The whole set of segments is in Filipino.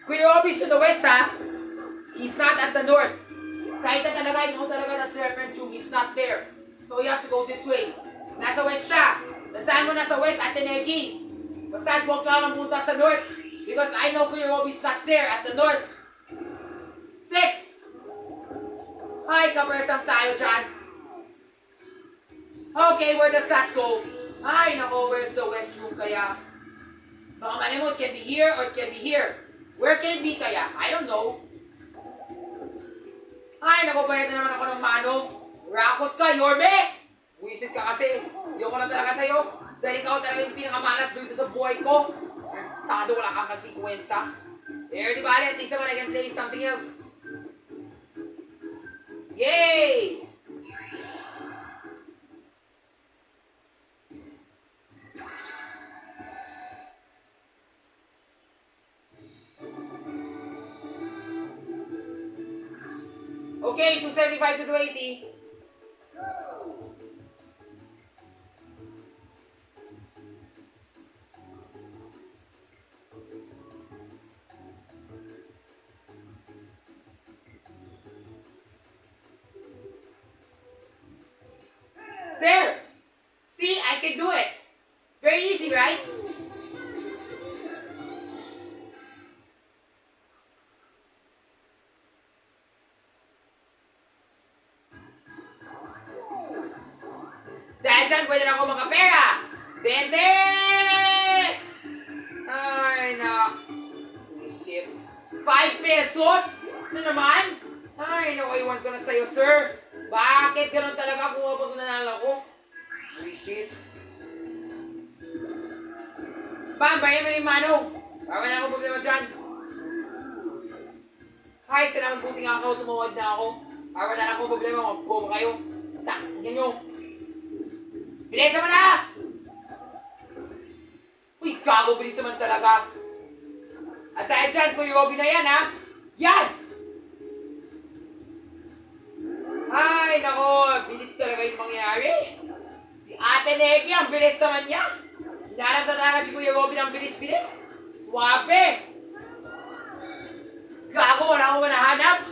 Kuya Robby's to the west, ha? He's not at the north. Kahit na talaga, talaga that's reference room, he's not there. So you have to go this way. Nasa west siya. Tandaan mo nasa west at Tenegi. Basta huwag ka lang punta sa north. Because I know Kuya Robby's not there at the north. 6. Ay, kapresang tayo dyan. Okay, where does that go? Ay, nako, where's the west room kaya? Baka mali mo, it can be here or it can be here. Where can it be kaya? I don't know. Ay, nako, bayad na naman ako ng manong. Rakot ka, Yorme! Wisit ka kasi. Hindi ko na talaga sa'yo. Dahil ikaw talaga yung pinakamalas dito sa buhay ko. Tado, wala kang kasi kwenta. There, di ba? At least naman I can play something else. Yay! Okay, 275 to 280. There! See, I can do it. It's very easy, right? Dahil dyan, pwede na ako magkapera. 20! Ay, na. Isip. 5 pesos? Ano naman? Ay, naku, iwan ko na sa'yo, sir. Bakit ganun talaga kung kapag nanalo ko? Isip. Bam, bayan mo ni Manong. Para na ako problema dyan. Ay, salamat kung tingin ako, tumawad na ako. Para na ako problema, magbobo kayo. Tingnan nyo. Bilisan mo na! Uy, gago, bilis naman talaga. At dahil dyan, Kuya Robby na yan, ha? Yan! Ay, nako, bilis talaga yung mangyari. Si Ate Negi, ang bilis naman niya. Hinanap na talaga si Kuya Robby ng bilis-bilis. Swabe! Gago, wala akong manahanap.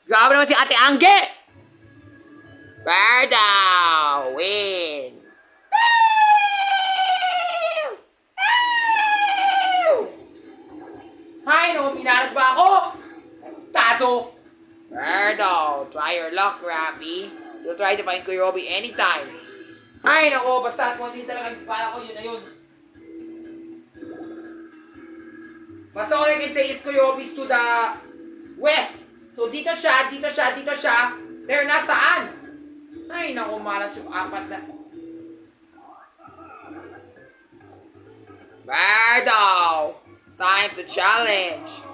Gago naman si Ate Angge! Bardaw! Win! Hay, no, minalas ba ako? Tato! Bardaw! Try your luck, Rappy. You'll try to find Kuya Robby anytime. Ay, nako, basta kung hindi talaga para ko, yun na yun. Basta all I can say is Kuya Robby's to the west. So dito siya, dito siya, dito siya. Pero nasaan? Ay, naku, malas yung 4 na. Bardaw! It's time to challenge.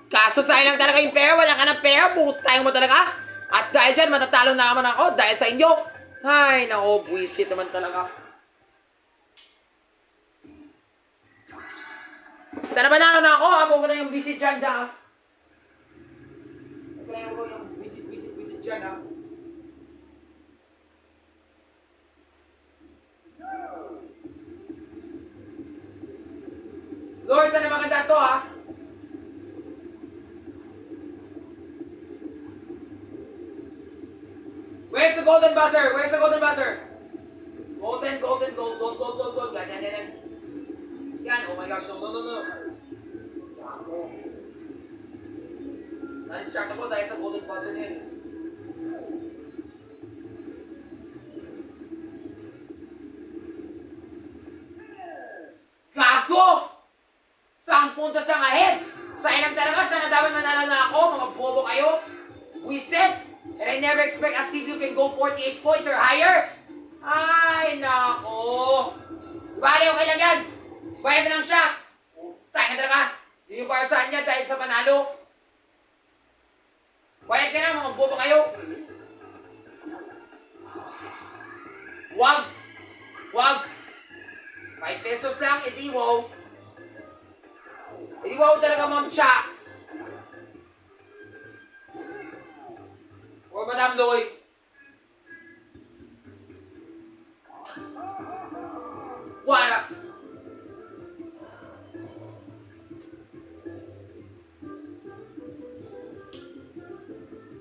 Kaso sayang lang talaga yung pera. Wala ka ng pera. Butang mo talaga. At dahil dyan, matatalo na naman ako dahil sa inyo. Ay, naku, buwisit naman talaga. Sana ba na ako? Amo ko na yung visit dyan, ha? Amo ko na yung visit dyan, ha? Lord, sana maganda to, ha? Where's the golden buzzer? Where's the golden buzzer? Golden, gold. Yan. Yan, oh my gosh, no. Ako. Na-distract ako dahil sa golden buzzer niya. Gago! 10 puntos lang ahead! Sayang talaga, sana dapat manalo na ako, mga bobo kayo. We said, and I never expect a CDU can go 48 points or higher. Ay, nako. Bale, okay lang yan. Bayad na lang siya. Sayang talaga. Hindi yung para saan niya dahil sa panalo. Bayad ka na, mga bobo kayo. Wag! 5 pesos lang, edi wow. Edi wow talaga, Ma'am Cha. Or Madam Loy. Wala.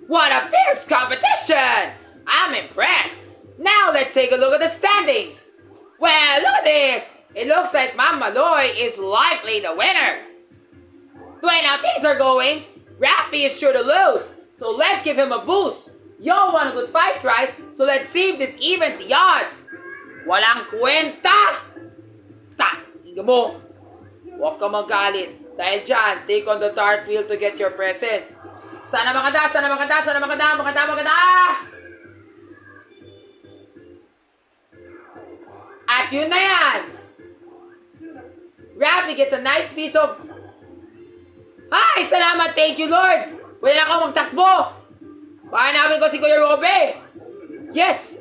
What a fierce competition! I'm impressed. Now let's take a look at the standings. Well, look at this. It looks like Ma'am Maloy is likely the winner. The way now things are going, Raffy is sure to lose. So let's give him a boost. Y'all want a good fight, right? So let's see if this evens the odds. Walang kwenta! Tingnan mo. Huwag ka magalit. Dahil dyan, take on the dart wheel to get your present. Sana makada, sana makada, sana makada, makada! At yun na yan! Raffy gets a nice piece of... Ay, salamat, thank you Lord! Wala na akong magtakbo! Pahanapin ko si Kuya Robe! Yes!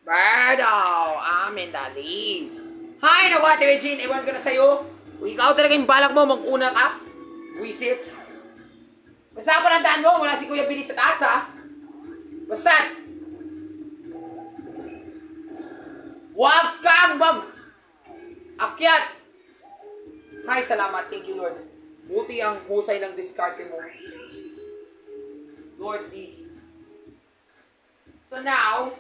Birdo, I'm in the lead. Hi, naku Ate Regine, ewan ko na sa'yo. Kung ikaw talaga yung balak mo, mag-una ka. Wisit. Basta ako nandaan mo, wala si Kuya Billy sa taas ha. Basta. Huwag kang mag-akyat. Ay, salamat, thank you Lord. Buti ang husay ng diskarte mo. Lord, please. So now,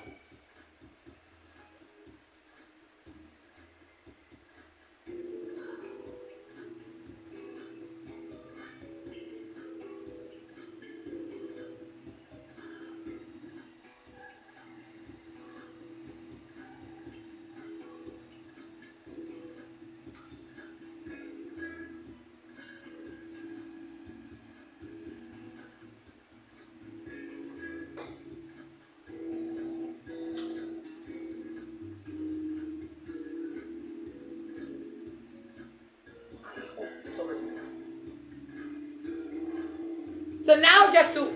so now just to...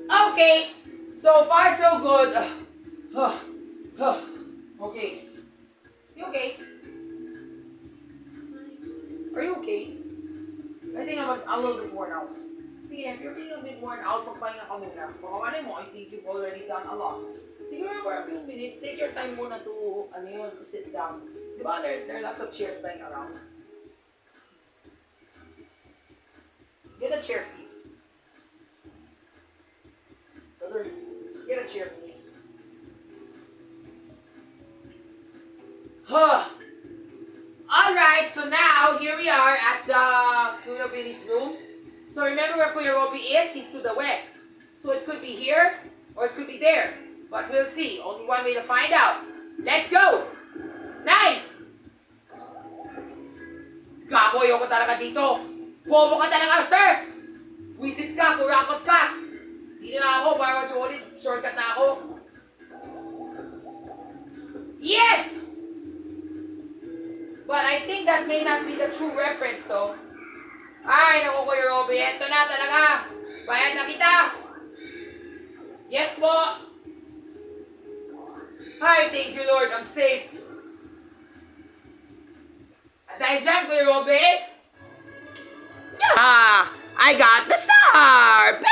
Okay, so far so good. Okay. You okay? Are you okay? I think I'm a little bit worn out. Sige, if you're feeling a bit worn out, magpahinga ka muna. Baka malay mo, I think you've already done a lot. Siguro for a few minutes, take your time muna to, to sit down. Diba, there are lots of chairs lying around. Get a chair, please. Get a chair, please. Alright, so now, here we are at the Kuya Billy's rooms. So remember where Kuya Robbie is? He's to the west. So it could be here, or it could be there. But we'll see. Only one way to find out. Let's go! 9! Gago, ayoko talaga dito. Bobo ka talaga, sir! Wisit ka, kurakot ka. Hindi na ako, para watcholis, shortcut na ako. Yes! But I think that may not be the true reference though. Ay, naku Kuya Robbie, eto na talaga. Bayad na kita. Yes po. Ay, thank you Lord, I'm safe. At dahil dyan, Kuya Robbie, I got the star!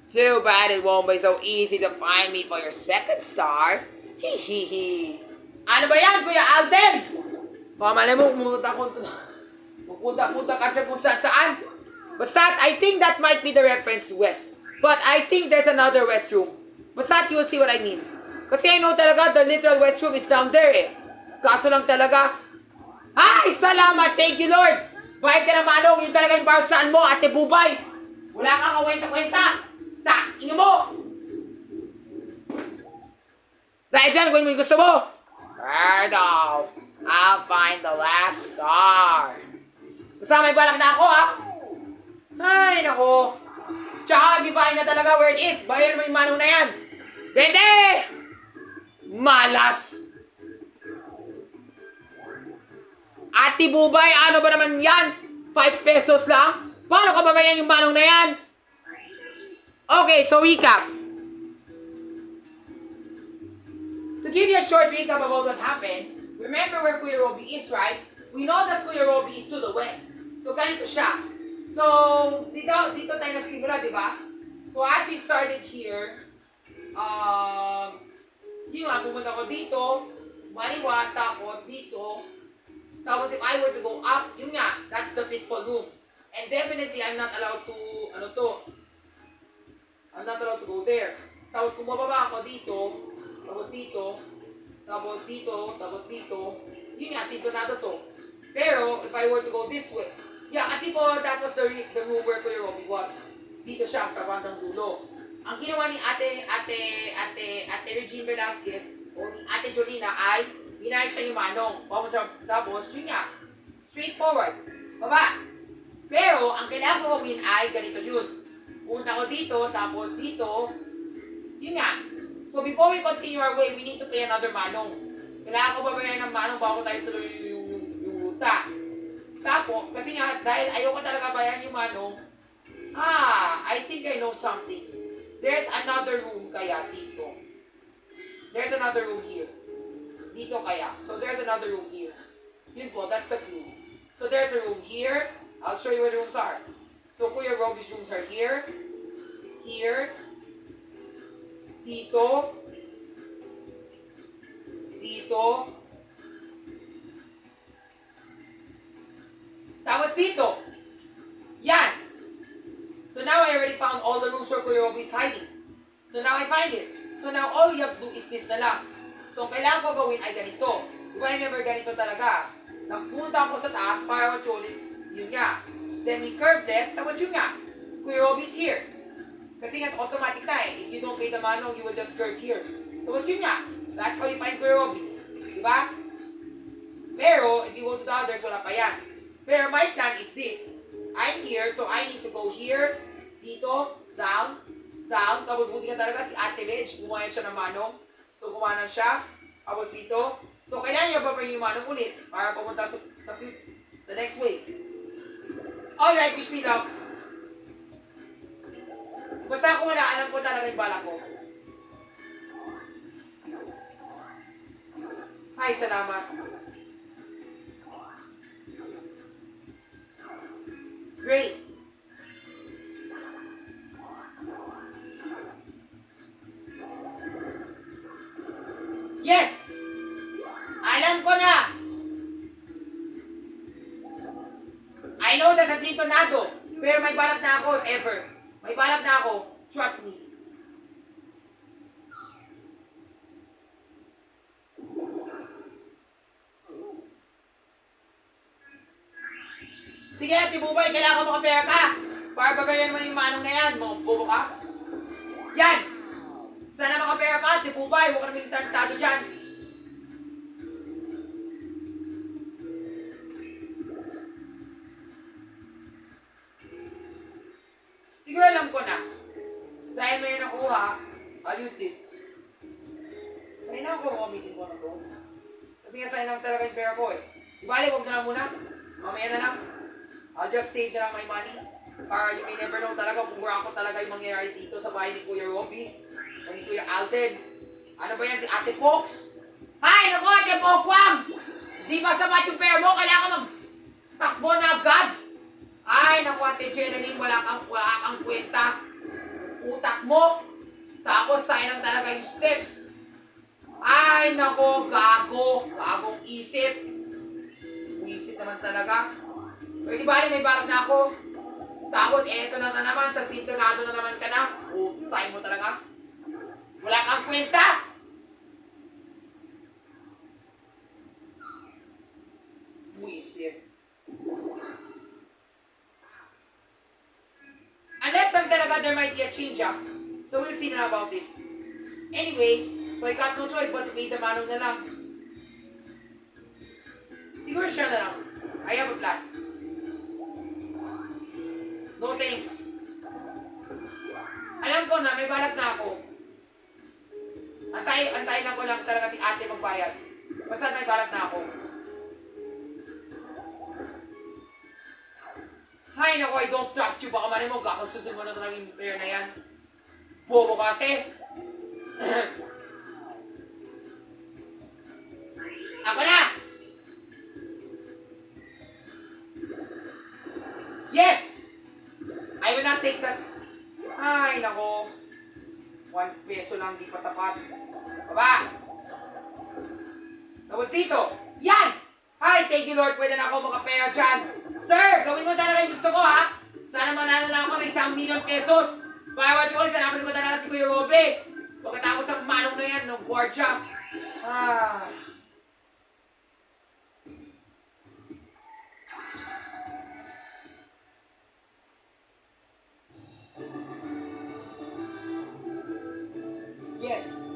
Too bad it won't be so easy to find me for your second star. Hehehe. Ano ba yan, Kuya Alden? Baka malay mo, pupunta ka siya kung saan. Basta, I think that might be the reference west. But I think there's another west room. Basta, you'll see what I mean. Kasi I know talaga, the literal west room is down there eh. Kaso lang talaga. Ay, salamat! Thank you, Lord! Bakit ka na manong, yun talaga yung parusaan mo, Ate Bubay. Wala kang kawenta-kwenta. Tingnan mo! Dahil dyan, kung yung gusto mo. Birdo, I'll find the last star. Basta may balak na ako, ha? Ay, nako. Tsaka, bibahin na talaga where it is. Bayan mo yung manong na yan. Dede! Malas! Ate Bubay, ano ba naman yan? 5 pesos lang? Paano ka babayan yung manong na yan? Okay, so recap. To give you a short recap about what happened, remember where Kuya Robby is, right? We know that Kuya Robby is to the west. So, ganito siya. So, dito tayo nagsimula, di ba? So, as we started here, yun nga, pumunta ko dito, maliwa, tapos dito, tapos if I were to go up, yun nga, that's the pitfall room. And definitely, I'm not allowed to, I'm not allowed to go there. Tapos kung bababa ako dito, tapos dito, tapos dito, tapos dito, yun nga, sintonado to. Pero, if I were to go this way, yeah, kasi po, that was the room where Kuya Robby was. Dito siya, sa bandang dulo. Ang ginawa ni Ate Regine Velasquez, o ni Ate Jolina ay, binayag siya yung manong. Tapos, yun nga, straightforward, baba. Pero, ang kailangan ko gawin ay, ganito yun. Punta ko dito, tapos dito, yun nga. So, before we continue our way, we need to pay another manong. Kailangan ko babayaran ng manong bago tayo tuloy yung ruta. Tapos, kasi nga, dahil ayoko talaga bayan yung manong, I think I know something. There's another room kaya dito. There's another room here. Dito kaya. So, there's another room here. Yun po, that's the clue. So, there's a room here. I'll show you where the rooms are. So, Kuya Robby's rooms are here. Here. Dito. Dito. Tapos dito. Yan. So now I already found all the rooms where Kuya Robby is hiding. So now I find it. So now all you have to do is this na lang. So kailangan ko gawin ay ganito. Di ba remember ganito talaga? Nagpunta ako sa taas para macholis. Yun nga. Then we curve left. Tapos yun nga. Kuya Robby is here. Kasi nga automatic na eh. If you don't pay the manong, you will just curve here. Tapos yun nga. That's how you find Kuya Robby. Di ba? Pero if you go to the others, wala pa yan. Pero my plan is this. I'm here, so I need to go here, dito, down, down. Tapos buti nga talaga si Ate Reg, gumayan siya ng manong. So gumanan siya. Tapos dito. So kailangan niya babayin yung manong ulit para pumunta sa next wave. Alright, wish me luck. Basta kung wala, alam ko talaga yung bala ko. Hi, salamat. Great. Yes! Alam ko na! I know that's a sintonado, pero may balak na ako if ever. May balak na ako. Trust me. Sige, Ate Bubay, kailangan ko makapera ka. Para babayan mo yung manong na yan. Mga bobo ka. Yan! Sana makapera ka, Ate Bubay. Huwag ka namin tarantado dyan. Siguro alam ko na. Dahil may nakuha, I'll use this. Kailangan ko makamitin ko na to. Kasi nga sa'yo lang talaga yung pera ko eh. Ibali, huwag na lang muna. Mamaya na lang. I'll just save na lang my money. Para you may never know talaga kung ako talaga yung mangyayari dito sa bahay ni Kuya Robby. O ni Kuya Alden. Ano ba yan, si Ate Fox? Hay, naku, Ate Pokwang! Di ba sapat yung pera mo? Kailangan mag-takbo na agad. Ay, naku, Ate Jeneline, wala kang kwenta. Utak mo. Tapos, sayang talaga yung steps. Ay, naku, gago. Gagong isip. Isip naman talaga. Pero di ba, may balak na ako. Tapos, eto na naman, sa sintonado na naman ka na. Utay mo talaga. Wala kang kwenta. Buisit. Unless lang talaga there might be a change up. So, we'll see na about it. Anyway, so I got no choice but to pay the manong na lang. Siguro siya na lang. I have a plan. No thanks. Alam ko na, may balak na ako. Antay lang ko lang talaga si ate magbayad. Basta may balak na ako. Hay naku, I don't trust you. Baka mali mo, kakasusin mo na ito ng pair na yan. Bobo kasi. Ako na! Yes! I will not take that. Ay, nako. 1 peso lang, di pa sapat. Baba! Tapos dito. Yan! Hi, thank you Lord. Pwede na ako makapera dyan. Sir, gawin mo talaga yung gusto ko ha. Sana manalo na ako ng 1,000,000 pesos. Para watch ko ulit, sana mo talaga si Kuya Robby. Pagkatapos ng manong na yan, ng gwardiya. Ah... Yes.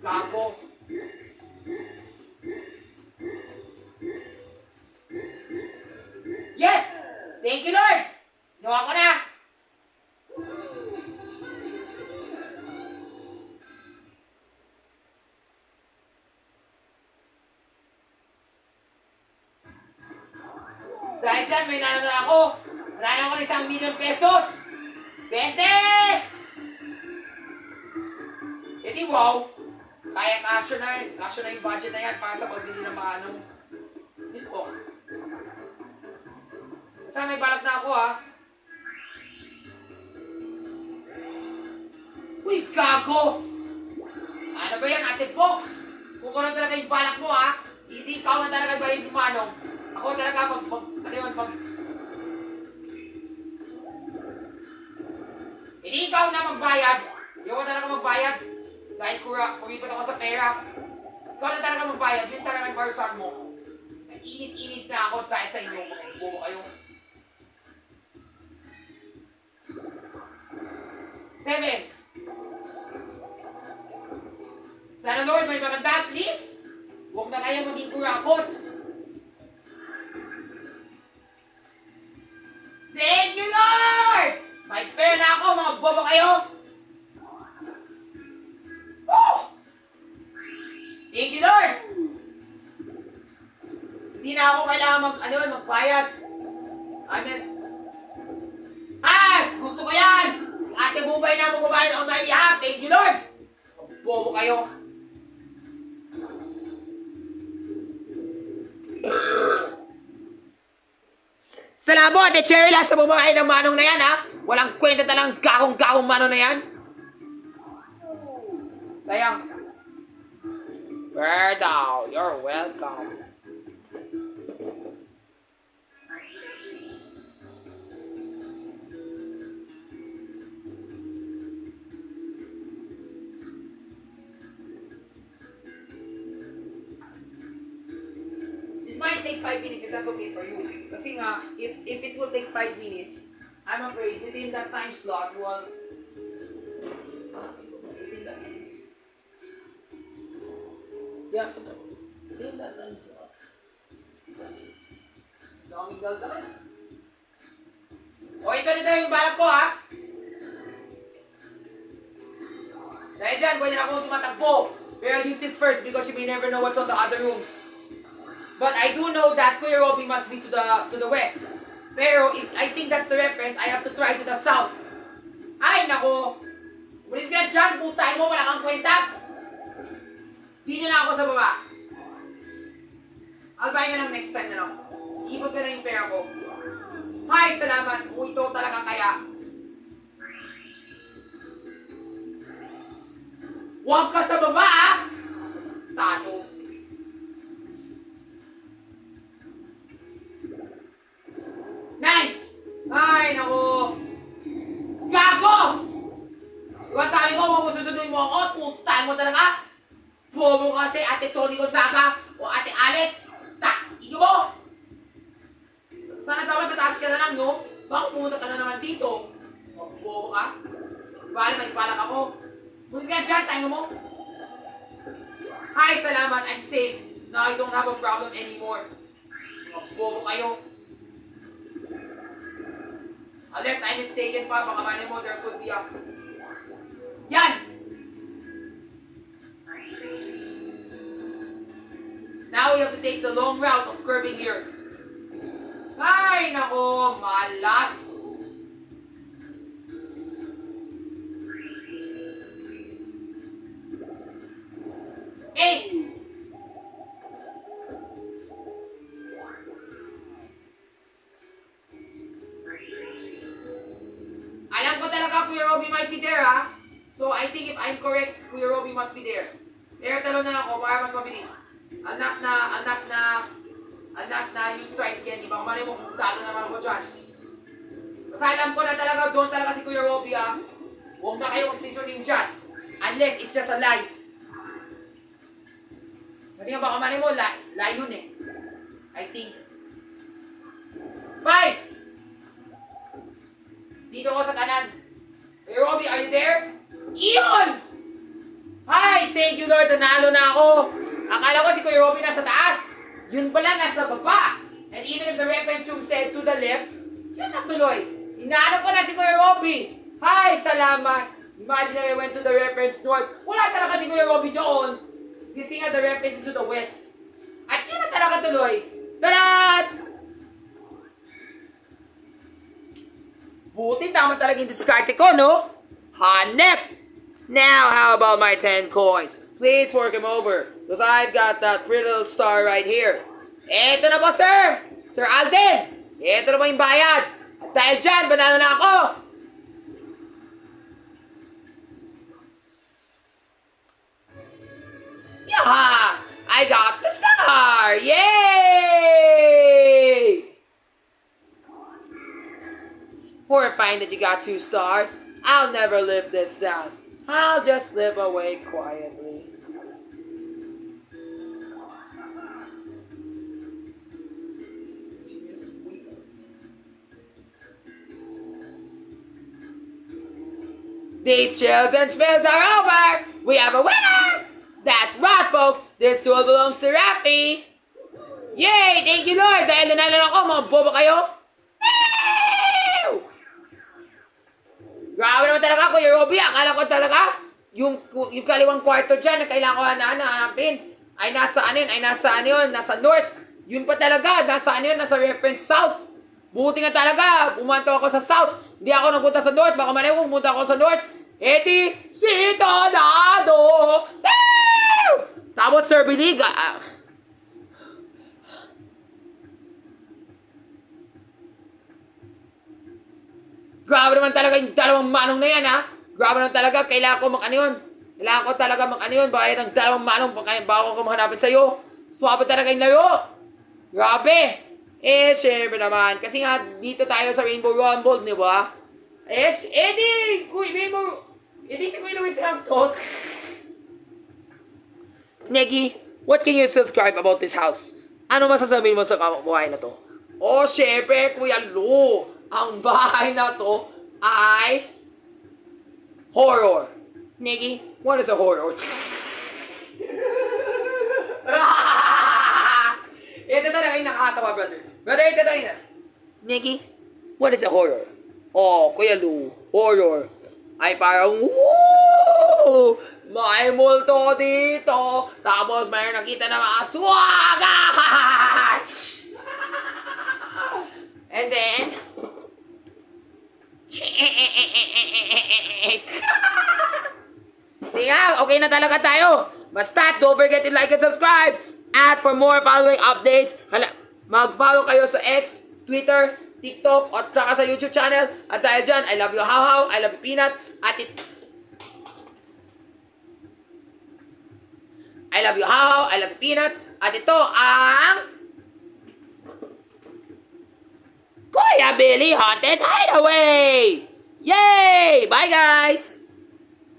Gago. Yes! Thank you, Lord! Ginawa ko na! Dahil dyan, may nanalo na ako. Manalo ako ng 1,000,000 pesos. 20! E di wow. Kaya kasyo na yun. Kasyo na yung budget na yan para sa pagbili ng mga anong. Hindi po. Basta may balak na ako ha. Uy, gago! Ano ba yan, Ate Fox? Kung ano talaga yung balak mo ha, hindi ikaw na talaga ba yung manong. Ako talaga hindi ikaw na magbayad. Hindi ako talaga magbayad. Dahil kumipot ako sa pera. Ikaw na talaga magbayad. Yun talaga yung barusan mo. Inis-inis na ako dahil sa inyo. Bubo kayo. 7. Sana Lord, may maganda, please. Huwag na kayo maging kurakot. Thank you, Lord! May pera na ako, mga bobo kayo! Woo! Thank you, Lord! Hindi na ako kailangan magbayad. Amen. Gusto ko yan! Si Ate Bubay na magbabayad on my behalf. Thank you, Lord! Mga bobo kayo. Salamat, Ate Cherila, sa babae ng manong na yan, ha? Walang kwenta talang gakong manong na yan. Sayang. Berdaw, you're welcome. This might take 5 minutes if that's okay for you. Kasi nga, if it will take 5 minutes, I'm afraid within that time slot, within that time slot. Yeah, within that time slot. Daming galdan. O, ito na yung balak ko, ha? Dahil dyan, pwede na akong tumatakbo. Pero I'll use this first because you may never know what's on the other rooms. But I do know that Kuya Robby must be to the west. Pero if I think that's the reference, I have to try to the south. Ay, nako! Bulis ka dyan, putay mo, wala kang kwenta. Di nyo na ako sa baba. I'll buy nga lang next time na lang. Iipot ko na yung pera ko. Hay, salamat. Kung ito talaga kaya. Huwag ka sa baba, ah! Tato. Nine! Ay, naku! Gago! Diba sabi ko, mamususunduin mo ako, putang mo talaga? Bobo kasi Ate Tony Gonzaga o Ate Alex. Iyo mo! Sana dapat sa taas ka na lang, no? Baka pumunta ka na naman dito. O, bobo ka? Bale, may palak ako. Bulis ka dyan, tayo mo. Hi, salamat. I'm safe. Now I don't have a problem anymore. Mga bobo kayo. Unless I'm mistaken pa, baka mali mo, there could be a... Yan! Now we have to take the long route of curving here. Ay, nako, malas. Hey! Alam ko talaga Kuya Robby might be there, ha? So I think if I'm correct, Kuya Robby must be there. Pero talo na lang ako para mas mabilis. Anak na yung strikes candy. Baka mali mo kung talo naman ako dyan. Kasi alam ko na talaga doon talaga si Kuya Robby, ha? Huwag na kayo mag-seasoning dyan. Unless it's just a lie. Kasi nga baka mali mo, lie yun eh. I think. 5! Dito ko sa kanan. Hey, Robby, are you there? Iyon! Hi! Thank you, Lord. Nanalo na ako. Akala ko si Kuya Robby nasa taas. Yun pala, nasa baba. And even if the reference room said to the left, yun na tuloy. Inaanap ko na si Kuya Robby. Hi! Salamat. Imagine if I went to the reference north. Wala talaga si Kuya Robby doon. Kasi nga the reference is to the west. At yun na talaga tuloy. Tadat! Buti tama talaga yung diskarte ko, no? Hanep! Now, how about my 10 coins? Please work him over. Because I've got that little star right here. Eto na po, sir! Sir Alden! Eto na po yung bayad. At dahil dyan, banana na ako! Yaha! I got the star! Yay! Horrifying that you got 2 stars. I'll never live this down. I'll just slip away quietly. These chills and spills are over! We have a winner! That's right, folks! This duel belongs to Raffy! Yay! Thank you, Lord! Dahil nanalo ako, mga bobo kayo! Grabe naman talaga, Kuya Robby. Akala ko talaga, yung kaliwang kwarto dyan na kailangan ko hanapin ay nasa nasa north. Yun pa talaga, nasa nasa reference south. Buti nga talaga, bumanto ako sa south. Hindi ako nagpunta sa north, baka mali ko pumunta ako sa north. Edi, si Tornado! Tapos Sir Billy, grabe naman talaga yung dalawang manong na yan, ha? Grabe naman talaga, kailangan ko yun. Kailangan ko talaga yun, bayad ng dalawang manong bago ko mahanapin sa'yo. Swabe talaga yung laro. Grabe. Eh, syempre naman. Kasi nga, dito tayo sa Rainbow Rumble, di ba? Eh, si Kuya Luis lang to. Negi, what can you subscribe about this house? Ano masasabihin mo sa buhay na to? Oh, syempre, Kuya Lu. Ang bahay na to ay horror. Niggy, what is a horror? Ito talaga yung nakakatawa, brother. Brother, ito talaga na. Niggy, what is a horror? Oh, Kuya Lu, horror. Ay parang, woo! May multo dito. Tapos mayroon nakita na mga swaga! And then, sige, okay na talaga tayo. Basta, don't forget to like and subscribe. At for more following updates, mag-follow kayo sa X, Twitter, TikTok, at saka sa YouTube channel. At dahil dyan, I love you How, I love you Peanut, at I love you How, I love you Peanut, at ito ang Kuya Billy Haunted Hideaway! Yay! Bye, guys!